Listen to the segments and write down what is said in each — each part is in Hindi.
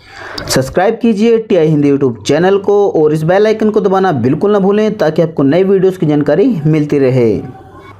सब्सक्राइब कीजिए टीआई हिंदी यूट्यूब चैनल को और इस बेल आइकन को दबाना बिल्कुल ना भूलें ताकि आपको नई वीडियोस की जानकारी मिलती रहे।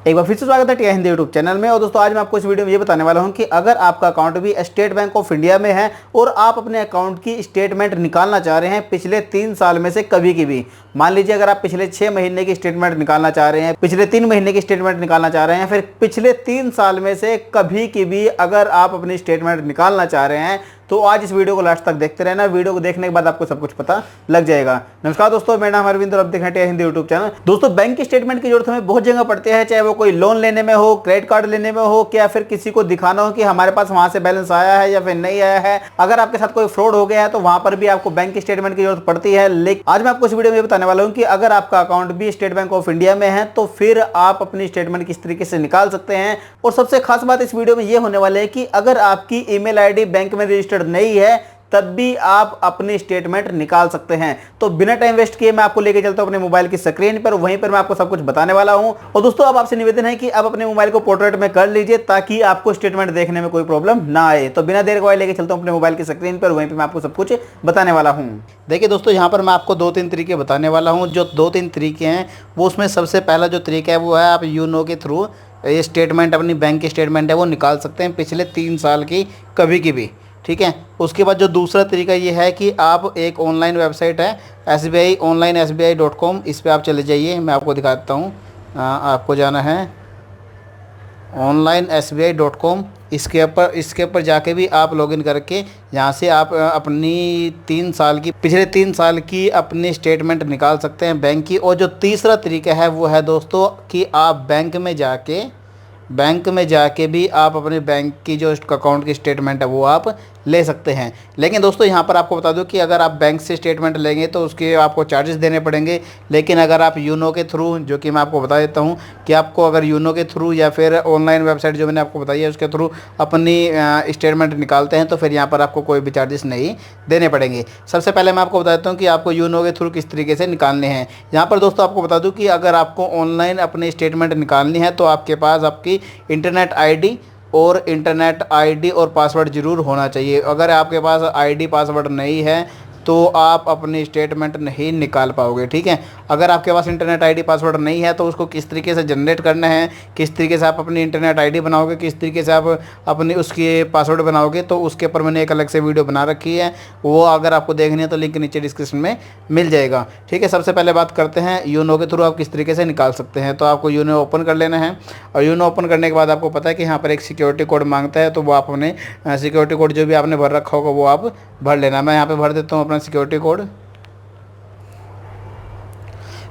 एक बार फिर से स्वागत है टीआई हिंदी यूट्यूब चैनल में। और दोस्तों आज मैं आपको इस वीडियो में ये बताने वाला हूं कि अगर आपका अकाउंट भी स्टेट बैंक ऑफ इंडिया में है और आप अपने अकाउंट की स्टेटमेंट निकालना चाह रहे हैं पिछले 3 साल में से कभी की भी, मान लीजिए अगर आप पिछले 6 महीने की स्टेटमेंट निकालना चाह रहे हैं, पिछले 3 महीने की स्टेटमेंट निकालना चाह रहे हैं, फिर पिछले 3 साल में से कभी की भी अगर आप अपनी स्टेटमेंट निकालना चाह रहे हैं तो आज इस वीडियो को लास्ट तक देखते रहना। वीडियो को देखने के बाद आपको सब कुछ पता लग जाएगा। नमस्कार दोस्तों, मेरा नाम अरविंद और आप देख रहे हैं हिंदी यूट्यूब चैनल। दोस्तों बैंक की स्टेटमेंट की जरूरत हमें बहुत जगह पड़ती है, चाहे वो कोई लोन लेने में हो, क्रेडिट कार्ड लेने में हो, या फिर किसी को दिखाना हो कि हमारे पास वहां से बैलेंस आया है या फिर नहीं आया है। अगर आपके साथ कोई फ्रॉड हो गया है तो वहां पर भी आपको बैंक की स्टेटमेंट की जरूरत पड़ती है। लेकिन आज मैं आपको इस वीडियो में बताने वाला हूं कि अगर आपका अकाउंट भी स्टेट बैंक ऑफ इंडिया में है तो फिर आप अपनी स्टेटमेंट किस तरीके से निकाल सकते हैं। और सबसे खास बात इस वीडियो में यह होने वाली है कि अगर आपकी ईमेल आईडी बैंक में रजिस्टर्ड नहीं है तब भी आप अपनी स्टेटमेंट निकाल सकते हैं। तो बिना टाइम वेस्ट किए मैं आपको लेके चलता हूं अपने मोबाइल की स्क्रीन पर, वहीं पर मैं आपको सब कुछ बताने वाला हूं। और दोस्तों अब आपसे निवेदन है कि आप अपने मोबाइल को पोर्ट्रेट में कर लीजिए ताकि आपको स्टेटमेंट देखने में कोई प्रॉब्लम ना आए। तो बिना देर गवाए लेके चलता हूं अपने मोबाइल की स्क्रीन पर, वहीं पर मैं आपको सब कुछ बताने वाला हूँ। देखिए दोस्तों, यहाँ पर मैं आपको 2-3 तरीके बताने वाला हूँ। जो 2-3 तरीके हैं वो उसमें सबसे पहला जो तरीका है वो है आप यूनो के थ्रू ये स्टेटमेंट, अपनी बैंक की स्टेटमेंट है वो निकाल सकते हैं पिछले 3 साल की कभी की भी, ठीक है। उसके बाद जो दूसरा तरीका ये है कि आप एक ऑनलाइन वेबसाइट है SBI ऑनलाइन SBI.com, इस पर आप चले जाइए। मैं आपको दिखाता हूँ। आपको जाना है ऑनलाइन SBI.com। इसके ऊपर जाके भी आप लॉगिन करके यहाँ से आप अपनी पिछले 3 साल की अपनी स्टेटमेंट निकाल सकते हैं बैंक की। और जो तीसरा तरीका है वो है दोस्तों कि आप बैंक में जाके भी आप अपने बैंक की जो अकाउंट की स्टेटमेंट है वो आप ले सकते हैं। लेकिन दोस्तों यहाँ पर आपको बता दूं कि अगर आप बैंक से स्टेटमेंट लेंगे तो उसके आपको चार्जेस देने पड़ेंगे। लेकिन अगर आप यूनो के थ्रू, जो कि मैं आपको बता देता हूँ कि आपको अगर यूनो के थ्रू या फिर ऑनलाइन वेबसाइट जो मैंने आपको बताई है उसके थ्रू अपनी स्टेटमेंट निकालते हैं तो फिर यहाँ पर आपको कोई भी चार्जेस नहीं देने पड़ेंगे। सबसे पहले मैं आपको बता देता हूँ कि आपको यूनो के थ्रू किस तरीके से निकालने हैं। यहाँ पर दोस्तों आपको बता दूँ कि अगर आपको ऑनलाइन अपनी स्टेटमेंट निकालनी है तो आपके पास आपकी इंटरनेट आईडी और पासवर्ड ज़रूर होना चाहिए। अगर आपके पास आईडी पासवर्ड नहीं है तो आप अपनी स्टेटमेंट नहीं निकाल पाओगे, ठीक है। अगर आपके पास इंटरनेट आईडी पासवर्ड नहीं है तो उसको किस तरीके से जनरेट करना है, किस तरीके से आप अपनी इंटरनेट आईडी बनाओगे, किस तरीके से आप अपनी उसकी पासवर्ड बनाओगे, तो उसके ऊपर मैंने एक अलग से वीडियो बना रखी है। वो अगर आपको देखनी है तो लिंक नीचे डिस्क्रिप्शन में मिल जाएगा, ठीक है। सबसे पहले बात करते हैं यूनो के थ्रू आप किस तरीके से निकाल सकते हैं। तो आपको यूनो ओपन कर लेना है और यूनो ओपन करने के बाद आपको पता है कि यहाँ पर एक सिक्योरिटी कोड मांगता है, तो वो आप अपने सिक्योरिटी कोड जो भी आपने भर रखा होगा वो आप भर लेना। मैं यहाँ पे भर देता हूँ अपना सिक्योरिटी कोड।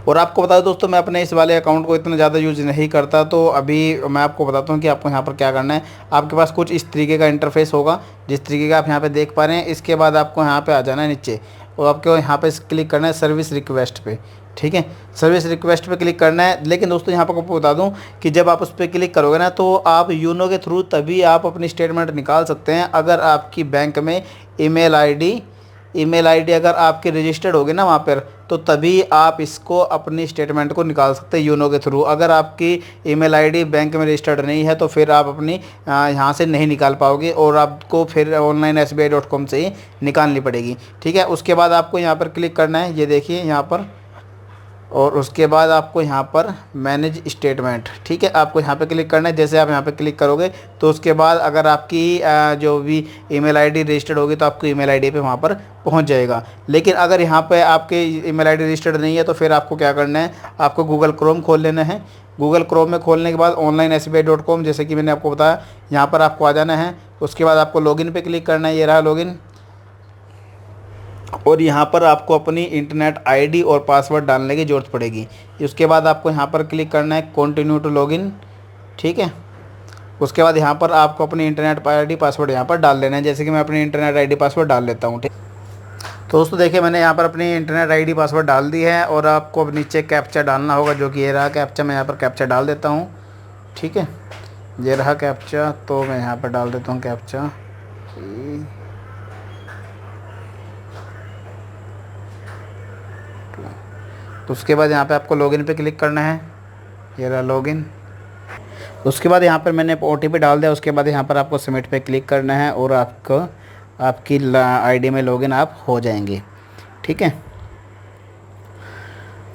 और आपको बता दूं दोस्तों, मैं अपने इस वाले अकाउंट को इतना ज़्यादा यूज़ नहीं करता, तो अभी मैं आपको बताता हूँ कि आपको यहाँ पर क्या करना है। आपके पास कुछ इस तरीके का इंटरफेस होगा जिस तरीके का आप यहाँ पे देख पा रहे हैं। इसके बाद आपको यहाँ पे आ जाना है नीचे और आपको यहाँ पे क्लिक करना है सर्विस रिक्वेस्ट पे, ठीक है। सर्विस रिक्वेस्ट पे क्लिक करना है। लेकिन दोस्तों यहाँ पर आपको बता दूं कि जब आप उस पर क्लिक करोगे ना तो आप यूनो के थ्रू तभी आप अपनी स्टेटमेंट निकाल सकते हैं अगर आपकी बैंक में ईमेल आईडी अगर आपकी रजिस्टर्ड होगी ना वहाँ पर, तो तभी आप इसको अपनी स्टेटमेंट को निकाल सकते हैं यूनो के थ्रू। अगर आपकी ईमेल आईडी बैंक में रजिस्टर्ड नहीं है तो फिर आप अपनी यहाँ से नहीं निकाल पाओगे और आपको फिर ऑनलाइन SBI.com से ही निकालनी पड़ेगी, ठीक है। उसके बाद आपको यहाँ पर क्लिक करना है, ये देखिए यहाँ पर, और उसके बाद आपको यहाँ पर मैनेज स्टेटमेंट, ठीक है, आपको यहाँ पे क्लिक करना है। जैसे आप यहाँ पे क्लिक करोगे तो उसके बाद अगर आपकी जो भी ईमेल आईडी रजिस्टर्ड होगी तो आपको ईमेल आईडी पे वहाँ पर पहुँच जाएगा। लेकिन अगर यहाँ पे आपके ईमेल आईडी रजिस्टर्ड नहीं है तो फिर आपको क्या करना है, आपको गूगल क्रोम खोल लेना है। गूगल क्रोम में खोलने के बाद ऑनलाइन SBI.com, जैसे कि मैंने आपको बताया, यहाँ पर आपको आ जाना है। उसके बाद आपको लॉगिन पे क्लिक करना है, ये रहा लॉगिन। और यहाँ पर आपको अपनी इंटरनेट आईडी और पासवर्ड डालने की ज़रूरत पड़ेगी। उसके बाद आपको यहाँ पर क्लिक करना है कंटिन्यू टू लॉगिन, ठीक है। उसके बाद यहाँ पर आपको अपनी इंटरनेट आईडी पासवर्ड यहाँ पर डाल लेना है। जैसे कि मैं अपनी इंटरनेट आईडी पासवर्ड डाल लेता हूँ, ठीक। तो दोस्तों देखिए मैंने यहाँ पर अपनी इंटरनेट आईडी पासवर्ड डाल दी है और आपको अब नीचे कैप्चा डालना होगा, जो कि ये रहा कैप्चा। मैं यहाँ पर कैप्चा डाल देता हूँ, ठीक है। ये रहा कैप्चा, तो मैं यहाँ पर डाल देता हूँ कैप्चा। तो उसके बाद यहाँ पे आपको लॉगिन पे क्लिक करना है, ये रहा लॉगिन। उसके बाद यहाँ पर मैंने OTP डाल दिया। उसके बाद यहाँ पर आपको सबमिट पे क्लिक करना है और आपको आपकी आईडी में लॉगिन आप हो जाएंगे। ठीक है,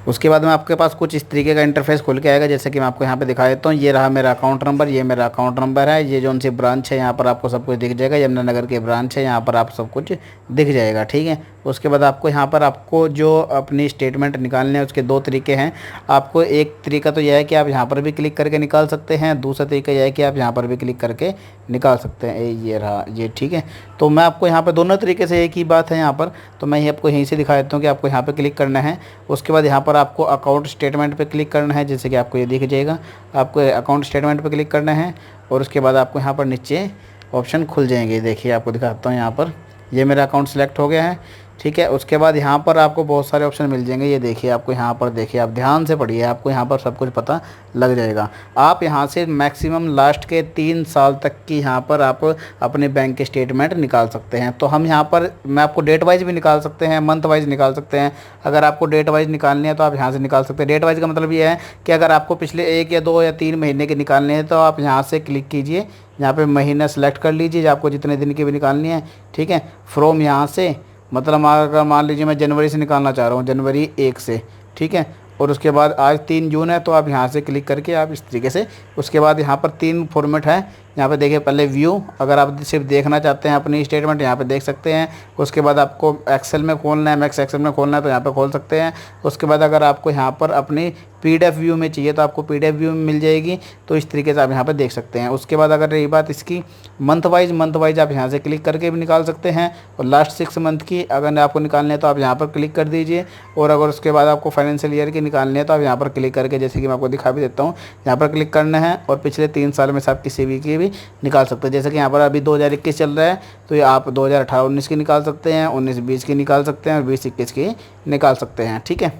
उसके बाद में आपके पास कुछ इस तरीके का इंटरफेस खुल के आएगा, जैसे कि मैं आपको यहाँ पे दिखा देता हूँ। ये रहा मेरा अकाउंट नंबर, ये मेरा अकाउंट नंबर है, ये जो सी ब्रांच है यहाँ पर आपको सब कुछ दिख जाएगा। यमुनानगर की ब्रांच है, यहाँ पर आप सब कुछ दिख जाएगा। ठीक है, उसके बाद आपको यहाँ पर आपको जो अपनी स्टेटमेंट निकालने हैं उसके दो तरीके हैं। आपको एक तरीका तो यह है कि आप यहाँ पर भी क्लिक करके निकाल सकते हैं, दूसरा तरीका यह है कि आप यहाँ पर भी क्लिक करके निकाल सकते हैं। ये रहा ये। ठीक है, तो मैं आपको यहाँ पर दोनों तरीके से एक ही बात है यहाँ पर, तो मैं आपको यहीं से दिखा देता हूँ कि आपको यहाँ पर क्लिक करना है। उसके बाद यहाँ पर आपको अकाउंट स्टेटमेंट पे क्लिक करना है, जैसे कि आपको ये दिख जाएगा। आपको अकाउंट स्टेटमेंट पे क्लिक करना है और उसके बाद आपको यहाँ पर नीचे ऑप्शन खुल जाएंगे। देखिए आपको दिखाता हूँ, यहाँ पर ये मेरा अकाउंट सेलेक्ट हो गया है। ठीक है, उसके बाद यहाँ पर आपको बहुत सारे ऑप्शन मिल जाएंगे। ये देखिए आपको यहाँ पर, देखिए आप ध्यान से पढ़िए, आपको यहाँ पर सब कुछ पता लग जाएगा। आप यहाँ से मैक्सिमम लास्ट के 3 साल तक की यहाँ पर आप अपने बैंक के स्टेटमेंट निकाल सकते हैं। तो हम यहाँ पर, मैं आपको डेट वाइज भी निकाल सकते हैं, मंथ वाइज निकाल सकते हैं। अगर आपको डेट वाइज निकालनी है तो आप यहाँ से निकाल सकते हैं। डेट वाइज का मतलब ये है कि अगर आपको पिछले 1 या 2 या 3 महीने के निकालने हैं तो आप यहाँ से क्लिक कीजिए, यहाँ पे महीना सेलेक्ट कर लीजिए आपको जितने दिन की भी निकालनी है। ठीक है, फ्रॉम यहाँ से, मतलब अगर मान लीजिए मैं जनवरी से निकालना चाह रहा हूँ, जनवरी 1 से। ठीक है, और उसके बाद आज 3 जून है, तो आप यहाँ से क्लिक करके आप इस तरीके से, उसके बाद यहाँ पर 3 फॉर्मेट है। यहाँ पे देखिए, पहले व्यू, अगर आप सिर्फ देखना चाहते हैं अपनी स्टेटमेंट यहाँ पे देख सकते हैं। उसके बाद आपको एक्सेल में खोलना है, मैक्स एक्सेल में खोलना है तो यहाँ पे खोल सकते हैं। उसके बाद अगर आपको यहाँ पर अपनी PDF व्यू में चाहिए तो आपको PDF व्यू में मिल जाएगी, तो इस तरीके से आप यहाँ पर देख सकते हैं। उसके बाद अगर रही बात इसकी मंथ वाइज आप यहाँ से क्लिक करके भी निकाल सकते हैं। और लास्ट 6 मंथ की अगर आपको निकालनी है तो आप यहाँ पर क्लिक कर दीजिए। और अगर उसके बाद आपको फाइनेंशियल ईयर की निकालनी है तो आप यहाँ पर क्लिक करके, जैसे कि मैं आपको दिखा भी देता हूँ, यहाँ पर क्लिक करना है और पिछले 3 साल में से आप किसी भी की भी निकाल सकते हैं। जैसे कि यहाँ पर अभी 2021 चल रहा है, तो ये आप 2018-19 की निकाल सकते हैं, 19-20 की निकाल सकते हैं और 20-21 की निकाल सकते हैं। ठीक है,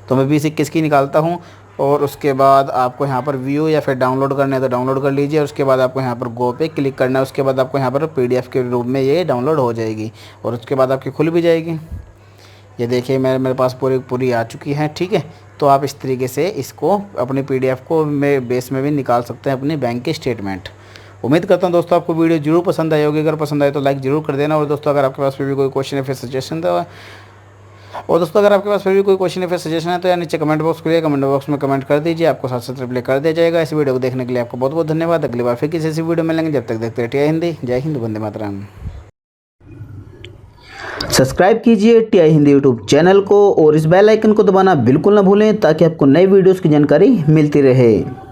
तो मैं 20-21 की निकालता हूँ। और उसके बाद आपको यहाँ पर व्यू या फिर डाउनलोड करना है तो डाउनलोड कर लीजिए। उसके बाद आपको यहाँ पर गो पे क्लिक करना है। उसके बाद आपको यहाँ पर PDF के रूप में ये डाउनलोड हो जाएगी और उसके बाद आपकी खुल भी जाएगी। ये देखिए मेरे पास पूरी आ चुकी है। ठीक है, तो आप इस तरीके से इसको अपनी PDF को बेस में भी निकाल सकते हैं, अपनी बैंक के स्टेटमेंट। उम्मीद करता हूँ दोस्तों आपको वीडियो जरूर पसंद आई होगी। अगर पसंद आए तो लाइक जरूर कर देना। और दोस्तों अगर आपके पास फिर भी कोई क्वेश्चन है फिर सजेशन है तो यार नीचे कमेंट बॉक्स खुलिए, कमेंट बॉक्स में कमेंट कर दीजिए, आपको साथ रिप्लाई कर दिया जाएगा। इस वीडियो को देखने के लिए आपको बहुत बहुत धन्यवाद। अगली बार फिर किसी ऐसी वीडियो मिलेंगे, जब तक देखते रहिए हिंदी। जय हिंद, वंदे मातरम। सब्सक्राइब कीजिए TI हिंदी यूट्यूब चैनल को और इस बेल आइकन को दबाना बिल्कुल ना भूलें, ताकि आपको नई वीडियोस की जानकारी मिलती रहे।